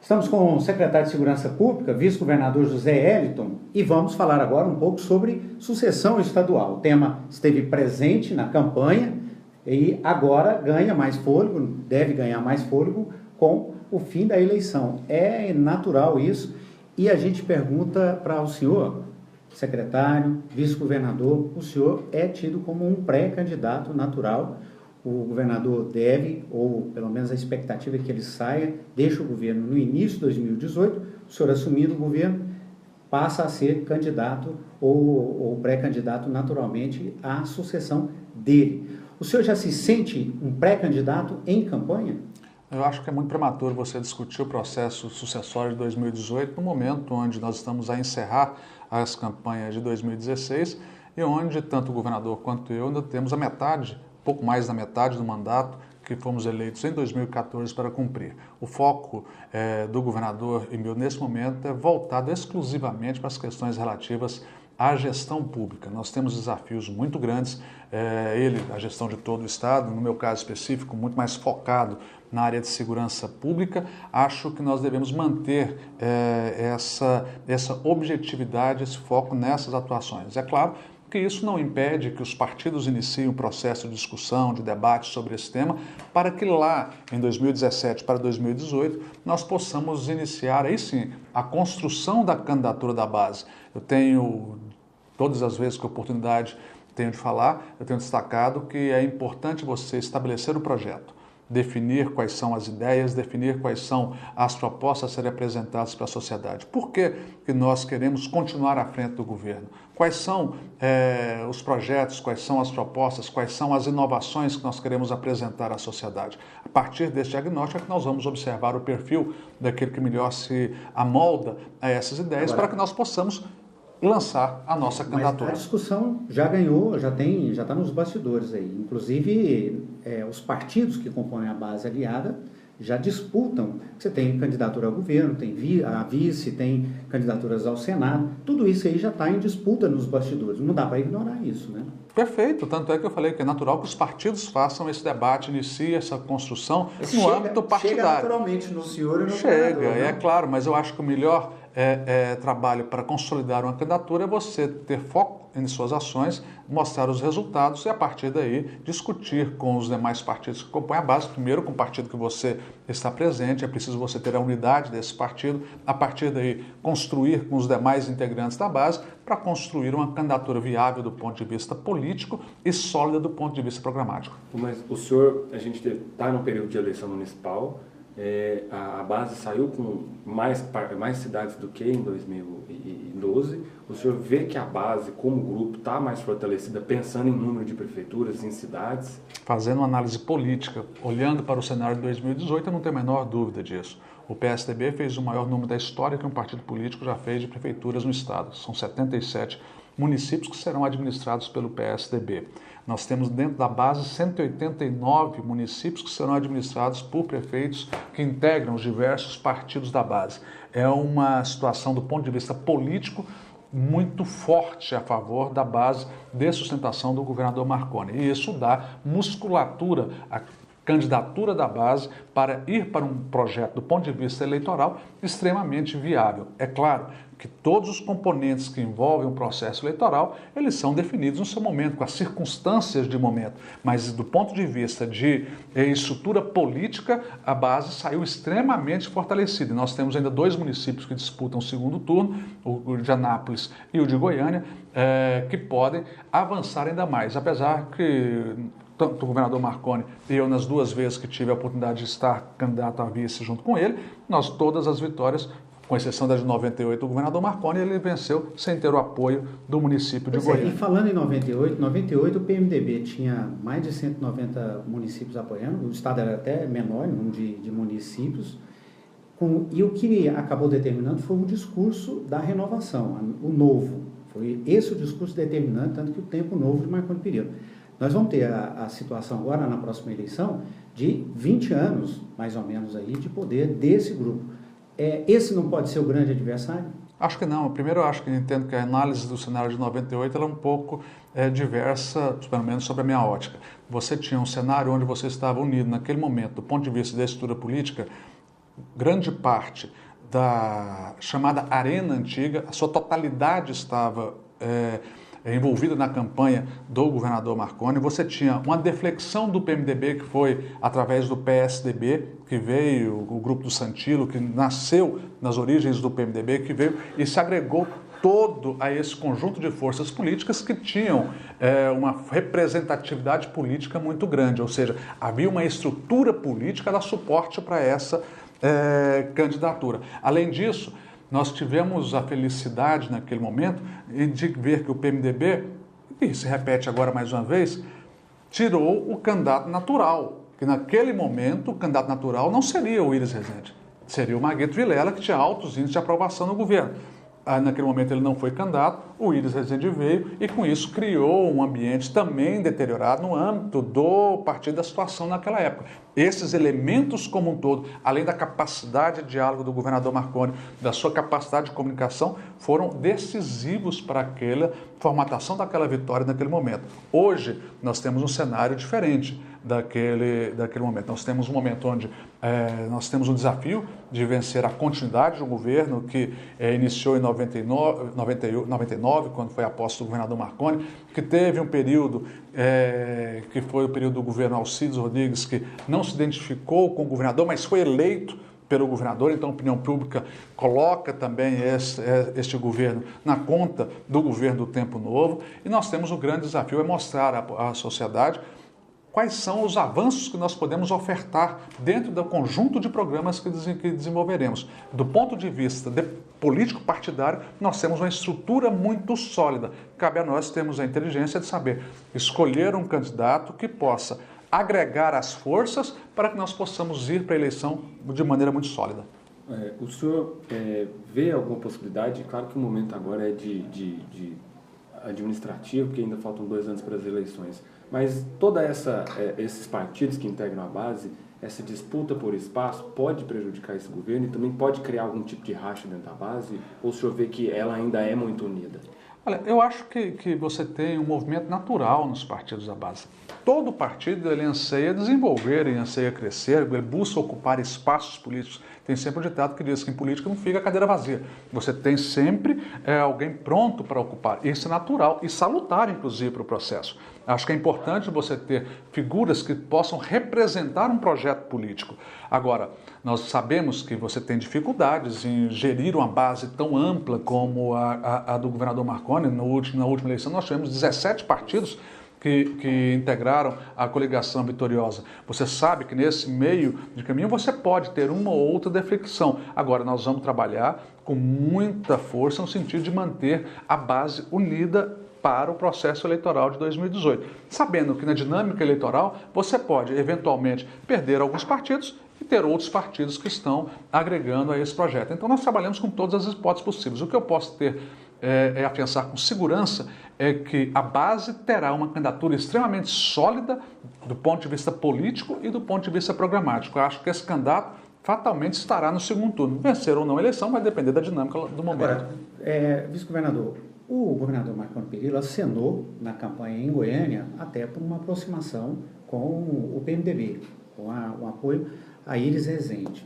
Estamos com o secretário de Segurança Pública, vice-governador José Eliton, e vamos falar agora um pouco sobre sucessão estadual. O tema esteve presente na campanha e agora ganha mais fôlego, deve ganhar mais fôlego com o fim da eleição. É natural isso e a gente pergunta para o senhor, secretário, vice-governador, o senhor é tido como um pré-candidato natural. O governador deve, ou pelo menos a expectativa é que ele saia, deixa o governo no início de 2018, o senhor assumindo o governo, passa a ser candidato ou pré-candidato naturalmente à sucessão dele. O senhor já se sente um pré-candidato em campanha? Eu acho que é muito prematuro você discutir o processo sucessório de 2018 no momento onde nós estamos a encerrar as campanhas de 2016 e onde tanto o governador quanto eu ainda temos a metade, pouco mais da metade do mandato que fomos eleitos em 2014 para cumprir. O foco do governador e meu nesse momento é voltado exclusivamente para as questões relativas à gestão pública. Nós temos desafios muito grandes, a gestão de todo o Estado, no meu caso específico, muito mais focado na área de segurança pública. Acho que nós devemos manter essa objetividade, esse foco nessas atuações. É claro que isso não impede que os partidos iniciem um processo de discussão, de debate sobre esse tema, para que lá em 2017 para 2018 nós possamos iniciar aí sim a construção da candidatura da base. Eu tenho, todas as vezes que a oportunidade tenho de falar, eu tenho destacado que é importante você estabelecer o projeto, definir quais são as ideias, definir quais são as propostas a serem apresentadas para a sociedade. Por que nós queremos continuar à frente do governo? Quais são os projetos, quais são as propostas, quais são as inovações que nós queremos apresentar à sociedade? A partir desse diagnóstico é que nós vamos observar o perfil daquele que melhor se amolda a essas ideias. Agora, para que nós possamos lançar a nossa candidatura. Mas a discussão já ganhou, já está nos bastidores aí. Inclusive, os partidos que compõem a base aliada já disputam. Você tem candidatura ao governo, tem a vice, tem candidaturas ao Senado. Tudo isso aí já está em disputa nos bastidores. Não dá para ignorar isso, né? Perfeito, tanto é que eu falei que é natural que os partidos façam esse debate, iniciem essa construção no âmbito partidário. Chega naturalmente no senhor e no Chega, governador, é claro, mas eu acho que o melhor trabalho para consolidar uma candidatura é você ter foco em suas ações, mostrar os resultados e a partir daí discutir com os demais partidos que compõem a base. Primeiro com o partido que você está presente, é preciso você ter a unidade desse partido, a partir daí construir com os demais integrantes da base para construir uma candidatura viável do ponto de vista político e sólida do ponto de vista programático. Mas o senhor, a gente está no período de eleição municipal, a base saiu com mais cidades do que em 2012. O senhor vê que a base, como grupo, está mais fortalecida, pensando em número de prefeituras, em cidades? Fazendo uma análise política, olhando para o cenário de 2018, eu não tenho a menor dúvida disso. O PSDB fez o maior número da história que um partido político já fez de prefeituras no estado. São 77 municípios que serão administrados pelo PSDB. Nós temos dentro da base 189 municípios que serão administrados por prefeitos que integram os diversos partidos da base. É uma situação do ponto de vista político muito forte a favor da base de sustentação do governador Marconi. E isso dá musculatura à candidatura da base para ir para um projeto do ponto de vista eleitoral extremamente viável. É claro que todos os componentes que envolvem o processo eleitoral, eles são definidos no seu momento, com as circunstâncias de momento. Mas do ponto de vista de estrutura política, a base saiu extremamente fortalecida. E nós temos ainda 2 municípios que disputam o segundo turno, o de Anápolis e o de Goiânia, que podem avançar ainda mais, apesar que tanto o governador Marconi e eu, nas 2 vezes que tive a oportunidade de estar candidato a vice junto com ele, nós todas as vitórias, com exceção da de 98, o governador Marconi, ele venceu sem ter o apoio do município de Goiânia. E falando em 98 o PMDB tinha mais de 190 municípios apoiando, o estado era até menor, número de municípios, e o que acabou determinando foi o discurso da renovação, o novo. Foi esse o discurso determinante, tanto que o tempo novo de Marconi Perillo. Nós vamos ter a situação agora, na próxima eleição, de 20 anos, mais ou menos, aí, de poder desse grupo. Esse não pode ser o grande adversário? Acho que não. Primeiro, eu acho que entendo que a análise do cenário de 98 ela é um pouco diversa, pelo menos sobre a minha ótica. Você tinha um cenário onde você estava unido naquele momento, do ponto de vista da estrutura política, grande parte da chamada Arena Antiga, a sua totalidade estava envolvida na campanha do governador Marconi. Você tinha uma deflexão do PMDB, que foi através do PSDB, que veio, o grupo do Santilo, que nasceu nas origens do PMDB, que veio e se agregou todo a esse conjunto de forças políticas que tinham uma representatividade política muito grande, ou seja, havia uma estrutura política a dar suporte para essa candidatura. Além disso, nós tivemos a felicidade naquele momento de ver que o PMDB, e se repete agora mais uma vez, tirou o candidato natural, que naquele momento o candidato natural não seria o Iris Rezende, seria o Marguito Vilela, que tinha altos índices de aprovação no governo. Naquele momento ele não foi candidato, o Iris Rezende veio e com isso criou um ambiente também deteriorado no âmbito do partido, da situação naquela época. Esses elementos como um todo, além da capacidade de diálogo do governador Marconi, da sua capacidade de comunicação, foram decisivos para aquela formatação daquela vitória naquele momento. Hoje nós temos um cenário diferente daquele momento. Nós temos um momento onde nós temos um desafio de vencer a continuidade do governo que iniciou em 99, quando foi a posse do governador Marconi, que teve um período que foi o período do governo Alcides Rodrigues, que não se identificou com o governador, mas foi eleito pelo governador. Então a opinião pública coloca também este governo na conta do governo do Tempo Novo, e nós temos o grande desafio é mostrar à sociedade quais são os avanços que nós podemos ofertar dentro do conjunto de programas que desenvolveremos. Do ponto de vista político partidário, nós temos uma estrutura muito sólida. Cabe a nós termos a inteligência de saber escolher um candidato que possa agregar as forças para que nós possamos ir para a eleição de maneira muito sólida. O senhor vê alguma possibilidade? Claro que o momento agora é de administrativo, porque ainda faltam 2 anos para as eleições. Mas esses partidos que integram a base, essa disputa por espaço pode prejudicar esse governo e também pode criar algum tipo de racha dentro da base? Ou o senhor vê que ela ainda é muito unida? Olha, eu acho que você tem um movimento natural nos partidos da base. Todo partido ele anseia desenvolver, ele anseia crescer, ele busca ocupar espaços políticos. Tem sempre um ditado que diz que em política não fica a cadeira vazia. Você tem sempre alguém pronto para ocupar. Isso é natural e salutar, inclusive, para o processo. Acho que é importante você ter figuras que possam representar um projeto político. Agora, nós sabemos que você tem dificuldades em gerir uma base tão ampla como a do governador Marconi. Na última eleição nós tivemos 17 partidos que integraram a coligação vitoriosa. Você sabe que nesse meio de caminho você pode ter uma ou outra deflexão. Agora, nós vamos trabalhar com muita força no sentido de manter a base unida para o processo eleitoral de 2018. Sabendo que na dinâmica eleitoral você pode, eventualmente, perder alguns partidos e ter outros partidos que estão agregando a esse projeto. Então, nós trabalhamos com todas as hipóteses possíveis. O que eu posso ter afiançar com segurança é que a base terá uma candidatura extremamente sólida do ponto de vista político e do ponto de vista programático. Eu acho que esse candidato fatalmente estará no segundo turno. Vencer ou não a eleição vai depender da dinâmica do momento. Agora, vice-governador, o governador Marconi Perillo acenou na campanha em Goiânia até por uma aproximação com o PMDB, com o apoio a Iris Rezende.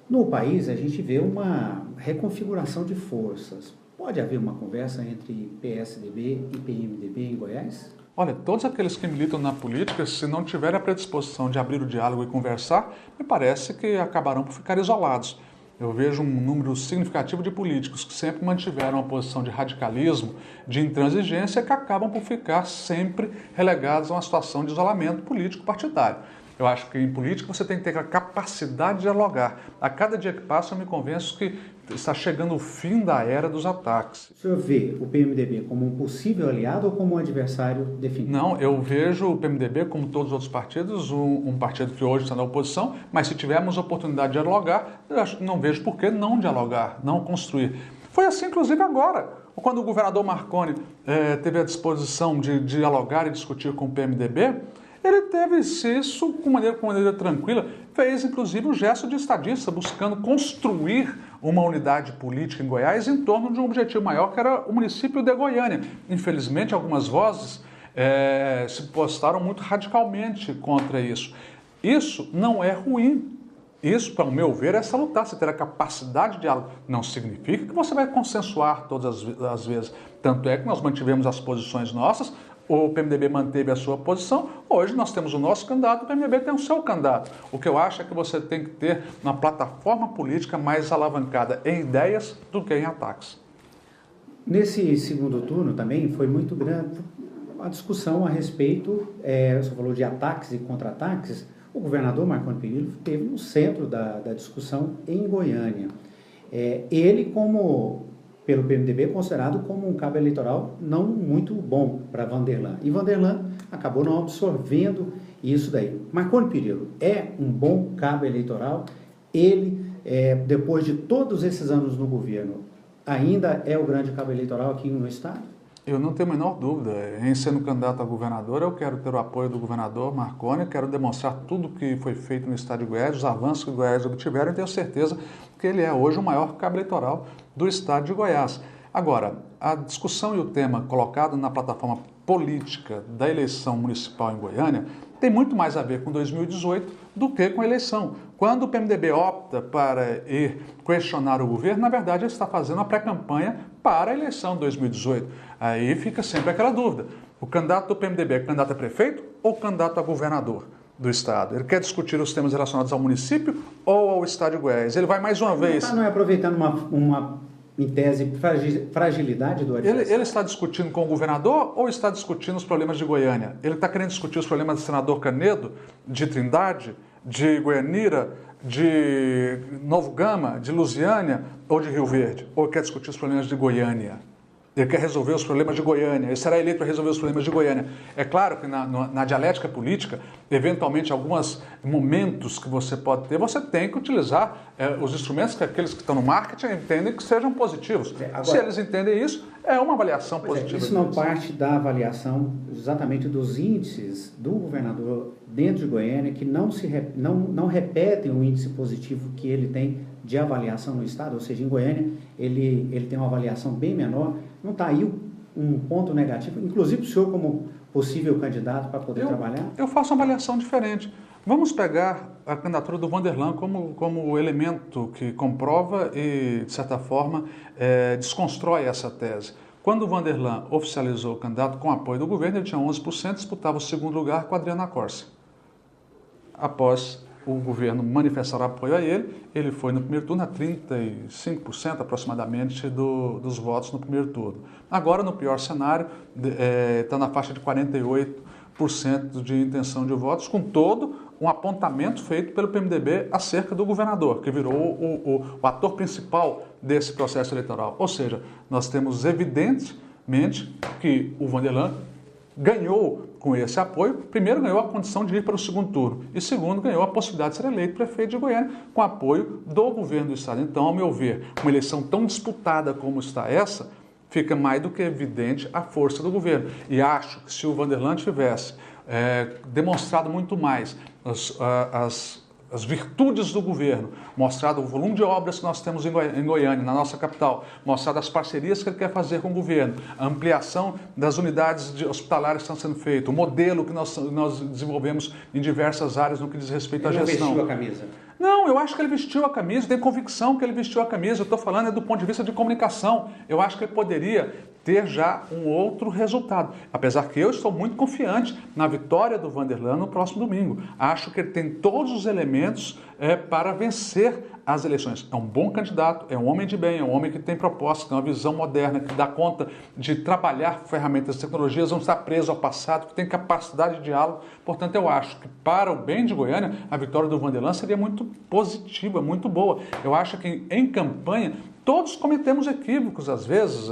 No país, a gente vê uma reconfiguração de forças. Pode haver uma conversa entre PSDB e PMDB em Goiás? Olha, todos aqueles que militam na política, se não tiverem a predisposição de abrir o diálogo e conversar, me parece que acabarão por ficar isolados. Eu vejo um número significativo de políticos que sempre mantiveram uma posição de radicalismo, de intransigência, que acabam por ficar sempre relegados a uma situação de isolamento político partidário. Eu acho que em política você tem que ter a capacidade de dialogar. A cada dia que passa eu me convenço que está chegando o fim da era dos ataques. O senhor vê o PMDB como um possível aliado ou como um adversário definido? Não, eu vejo o PMDB, como todos os outros partidos, um partido que hoje está na oposição, mas se tivermos oportunidade de dialogar, eu não vejo por que não dialogar, não construir. Foi assim, inclusive, agora, quando o governador Marconi teve a disposição de dialogar e discutir com o PMDB, ele teve isso com maneira tranquila, fez inclusive um gesto de estadista, buscando construir uma unidade política em Goiás em torno de um objetivo maior, que era o município de Goiânia. Infelizmente, algumas vozes se postaram muito radicalmente contra isso. Isso não é ruim Isso, para o meu ver, é salutar. Você ter a capacidade de diálogo. Não significa que você vai consensuar todas as vezes. Tanto é que nós mantivemos as posições nossas, o PMDB manteve a sua posição, hoje nós temos o nosso candidato, o PMDB tem o seu candidato. O que eu acho é que você tem que ter uma plataforma política mais alavancada em ideias do que em ataques. Nesse segundo turno também foi muito grande a discussão a respeito, você falou de ataques e contra-ataques, o governador Marconi Perillo esteve no centro da discussão em Goiânia. Ele, pelo PMDB, considerado como um cabo eleitoral não muito bom para Vanderlan. E Vanderlan acabou não absorvendo isso daí. Marconi Perillo é um bom cabo eleitoral. Ele, depois de todos esses anos no governo, ainda é o grande cabo eleitoral aqui no estado? Eu não tenho a menor dúvida. Em sendo candidato a governador, eu quero ter o apoio do governador Marconi, quero demonstrar tudo que foi feito no estado de Goiás, os avanços que o Goiás obtiveram, e tenho certeza que ele é hoje o maior cabo eleitoral do estado de Goiás. Agora, a discussão e o tema colocado na plataforma política da eleição municipal em Goiânia tem muito mais a ver com 2018 do que com a eleição. Quando o PMDB opta para ir questionar o governo, na verdade ele está fazendo a pré-campanha para a eleição de 2018. Aí fica sempre aquela dúvida. O candidato do PMDB é candidato a prefeito ou candidato a governador do estado? Ele quer discutir os temas relacionados ao município ou ao estado de Goiás? Ele vai mais uma vez... Não é aproveitando em tese, fragilidade do adversário? Ele está discutindo com o governador ou está discutindo os problemas de Goiânia? Ele está querendo discutir os problemas do senador Canedo, de Trindade, de Goianira, de Novo Gama, de Lusiânia ou de Rio Verde? Ou quer discutir os problemas de Goiânia? Ele quer resolver os problemas de Goiânia, ele será eleito para resolver os problemas de Goiânia. É claro que na dialética política, eventualmente, alguns momentos que você pode ter, você tem que utilizar os instrumentos que aqueles que estão no marketing entendem que sejam positivos. Agora, se eles entendem isso, é uma avaliação positiva. Isso não parte da avaliação exatamente dos índices do governador dentro de Goiânia, que não repetem o índice positivo que ele tem de avaliação no estado, ou seja, em Goiânia ele tem uma avaliação bem menor. Não está aí um ponto negativo, inclusive o senhor como possível candidato para poder trabalhar? Eu faço uma avaliação diferente. Vamos pegar a candidatura do Vanderlan como elemento que comprova e, de certa forma, desconstrói essa tese. Quando o Vanderlan oficializou o candidato com apoio do governo, ele tinha 11%, disputava o segundo lugar com a Adriana Corsi. Após o governo manifestar apoio a ele foi no primeiro turno a 35% aproximadamente dos votos no primeiro turno. Agora, no pior cenário, está na faixa de 48% de intenção de votos, com todo um apontamento feito pelo PMDB acerca do governador, que virou o ator principal desse processo eleitoral. Ou seja, nós temos evidentemente que o Vanderlan ganhou com esse apoio, primeiro ganhou a condição de ir para o segundo turno e segundo ganhou a possibilidade de ser eleito prefeito de Goiânia com apoio do governo do estado. Então, ao meu ver, uma eleição tão disputada como está essa, fica mais do que evidente a força do governo. E acho que se o Vanderlan tivesse demonstrado muito mais as virtudes do governo, mostrado o volume de obras que nós temos em Goiânia, na nossa capital, mostrado as parcerias que ele quer fazer com o governo, a ampliação das unidades hospitalares que estão sendo feitas, o modelo que nós desenvolvemos em diversas áreas no que diz respeito à gestão. Ele vestiu a camisa? Não, eu acho que ele vestiu a camisa, tenho convicção que ele vestiu a camisa, eu estou falando do ponto de vista de comunicação. Eu acho que ele poderia ter já um outro resultado. Apesar que eu estou muito confiante na vitória do Vanderlan no próximo domingo. Acho que ele tem todos os elementos para vencer as eleições. É um bom candidato, é um homem de bem, é um homem que tem propostas, tem uma visão moderna, que dá conta de trabalhar ferramentas e tecnologias, não está preso ao passado, que tem capacidade de diálogo. Portanto, eu acho que para o bem de Goiânia, a vitória do Vanderlan seria muito positiva, muito boa. Eu acho que em campanha todos cometemos equívocos, às vezes.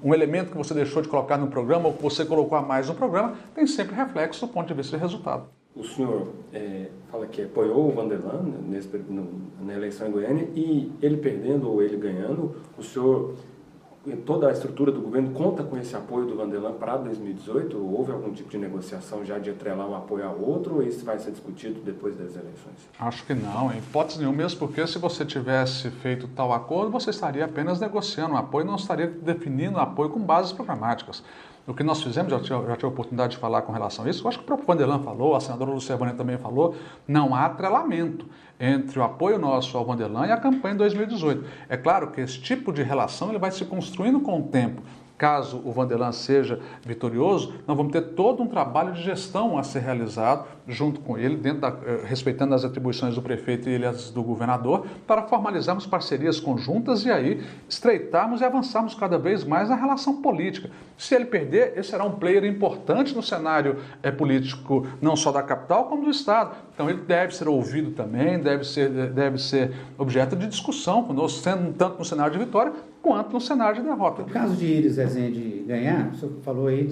Um elemento que você deixou de colocar no programa ou que você colocou a mais no programa tem sempre reflexo do ponto de vista de resultado. O senhor fala que apoiou o Vanderlan na eleição em Goiânia e ele perdendo ou ele ganhando, o senhor, toda a estrutura do governo conta com esse apoio do Vanderlan para 2018? Houve algum tipo de negociação já de atrelar um apoio ao outro ou isso vai ser discutido depois das eleições? Acho que não, em hipótese nenhuma, mesmo porque se você tivesse feito tal acordo, você estaria apenas negociando o apoio, não estaria definindo o apoio com bases programáticas. O que nós fizemos, já tive a oportunidade de falar com relação a isso, eu acho que o próprio Vanderlan falou, a senadora Luciana também falou, não há atrelamento entre o apoio nosso ao Vanderlan e a campanha de 2018. É claro que esse tipo de relação ele vai se construindo com o tempo. Caso o Vanderlan seja vitorioso, nós vamos ter todo um trabalho de gestão a ser realizado junto com ele, respeitando as atribuições do prefeito e as do governador, para formalizarmos parcerias conjuntas e aí estreitarmos e avançarmos cada vez mais na relação política. Se ele perder, ele será um player importante no cenário político, não só da capital, como do Estado. Então ele deve ser ouvido também, deve ser objeto de discussão conosco, sendo tanto no cenário de vitória, quanto no cenário de derrota. No caso de Iris Rezende ganhar, o senhor falou aí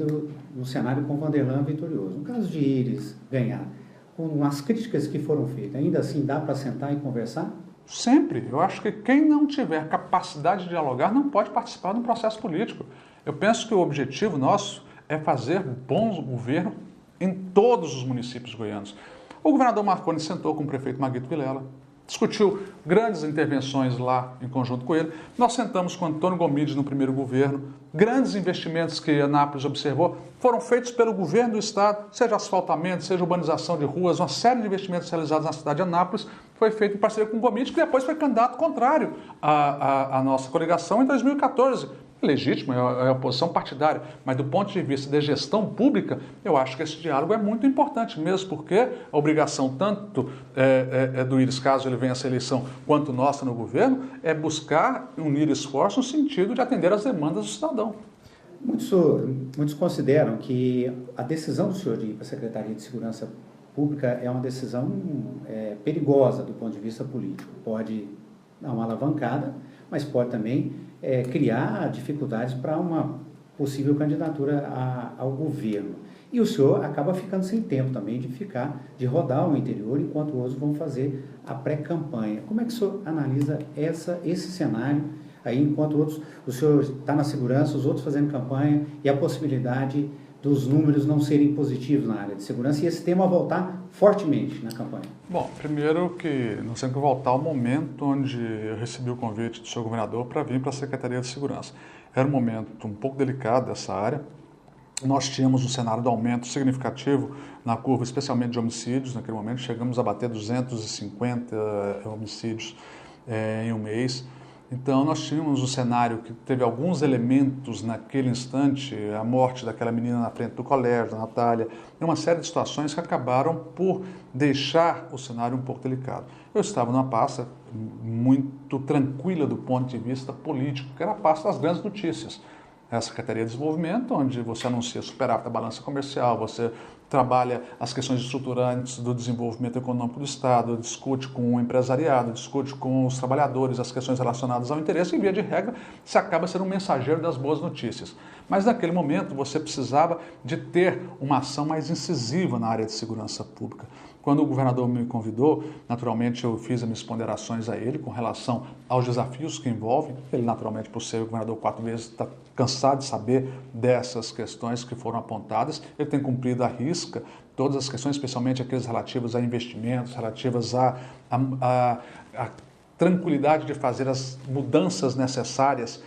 no cenário com o Vanderlan vitorioso. No caso de Iris ganhar, com as críticas que foram feitas, ainda assim dá para sentar e conversar? Sempre. Eu acho que quem não tiver capacidade de dialogar não pode participar do processo político. Eu penso que o objetivo nosso é fazer bom governo em todos os municípios goianos. O governador Marconi sentou com o prefeito Maguito Vilela, discutiu grandes intervenções lá em conjunto com ele. Nós sentamos com Antônio Gomides no primeiro governo. Grandes investimentos que Anápolis observou foram feitos pelo governo do estado, seja asfaltamento, seja urbanização de ruas, uma série de investimentos realizados na cidade de Anápolis foi feito em parceria com o Gomides, que depois foi candidato contrário à nossa coligação em 2014. Legítimo, é a posição partidária, mas do ponto de vista de gestão pública, eu acho que esse diálogo é muito importante, mesmo porque a obrigação tanto do Iris, caso ele venha a essa eleição, quanto nossa no governo, é buscar unir esforços no sentido de atender às demandas do cidadão. Muitos consideram que a decisão do senhor de ir para a Secretaria de Segurança Pública é uma decisão perigosa do ponto de vista político. Pode dar uma alavancada, mas pode também criar dificuldades para uma possível candidatura ao governo. E o senhor acaba ficando sem tempo também de rodar o interior, enquanto outros vão fazer a pré-campanha. Como é que o senhor analisa esse cenário, aí enquanto outros, o senhor está na segurança, os outros fazendo campanha, e a possibilidade dos números não serem positivos na área de segurança e esse tema voltar fortemente na campanha? Bom, primeiro que nós temos que voltar ao momento onde eu recebi o convite do senhor governador para vir para a Secretaria de Segurança. Era um momento um pouco delicado dessa área. Nós tínhamos um cenário de aumento significativo na curva, especialmente de homicídios. Naquele momento chegamos a bater 250 homicídios em um mês. Então, nós tínhamos um cenário que teve alguns elementos naquele instante, a morte daquela menina na frente do colégio, da Natália, e uma série de situações que acabaram por deixar o cenário um pouco delicado. Eu estava numa pasta muito tranquila do ponto de vista político, que era a pasta das grandes notícias. É a Secretaria de Desenvolvimento, onde você anuncia superávit da balança comercial, você trabalha as questões estruturantes do desenvolvimento econômico do Estado, discute com o empresariado, discute com os trabalhadores as questões relacionadas ao interesse e, via de regra, você acaba sendo um mensageiro das boas notícias. Mas, naquele momento, você precisava de ter uma ação mais incisiva na área de segurança pública. Quando o governador me convidou, naturalmente eu fiz as minhas ponderações a ele com relação aos desafios que envolvem. Ele, naturalmente, por ser governador 4 vezes, está cansado de saber dessas questões que foram apontadas. Ele tem cumprido à risca todas as questões, especialmente aquelas relativas a investimentos, relativas à tranquilidade de fazer as mudanças necessárias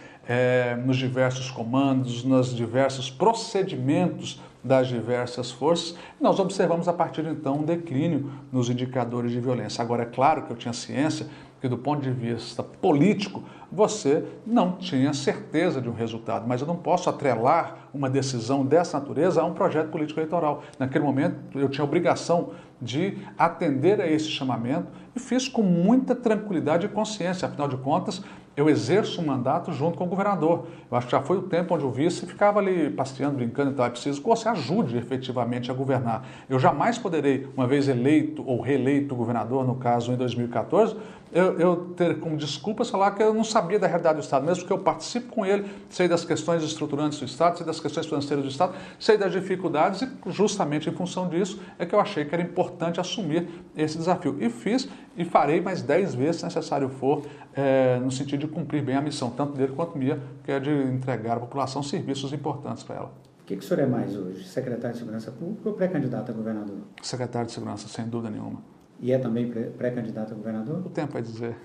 nos diversos comandos, nos diversos procedimentos das diversas forças. Nós observamos a partir de então um declínio nos indicadores de violência. Agora, é claro que eu tinha ciência que do ponto de vista político você não tinha certeza de um resultado, mas eu não posso atrelar uma decisão dessa natureza a um projeto político eleitoral. Naquele momento eu tinha a obrigação de atender a esse chamamento e fiz com muita tranquilidade e consciência, afinal de contas eu exerço um mandato junto com o governador. Eu acho que já foi o tempo onde o vice ficava ali passeando, brincando e tal. É preciso que você ajude efetivamente a governar. Eu jamais poderei, uma vez eleito ou reeleito governador, no caso em 2014, eu ter como desculpa falar que eu não sabia da realidade do Estado, mesmo que eu participo com ele, sei das questões estruturantes do Estado, sei das questões financeiras do Estado, sei das dificuldades e justamente em função disso é que eu achei que era importante assumir esse desafio. E fiz e farei mais 10 vezes se necessário for, no sentido de cumprir bem a missão, tanto dele quanto minha, que é de entregar à população serviços importantes para ela. O que o senhor é mais hoje? Secretário de Segurança Pública ou pré-candidato a governador? Secretário de Segurança, sem dúvida nenhuma. E é também pré-candidato a governador? O tempo vai dizer.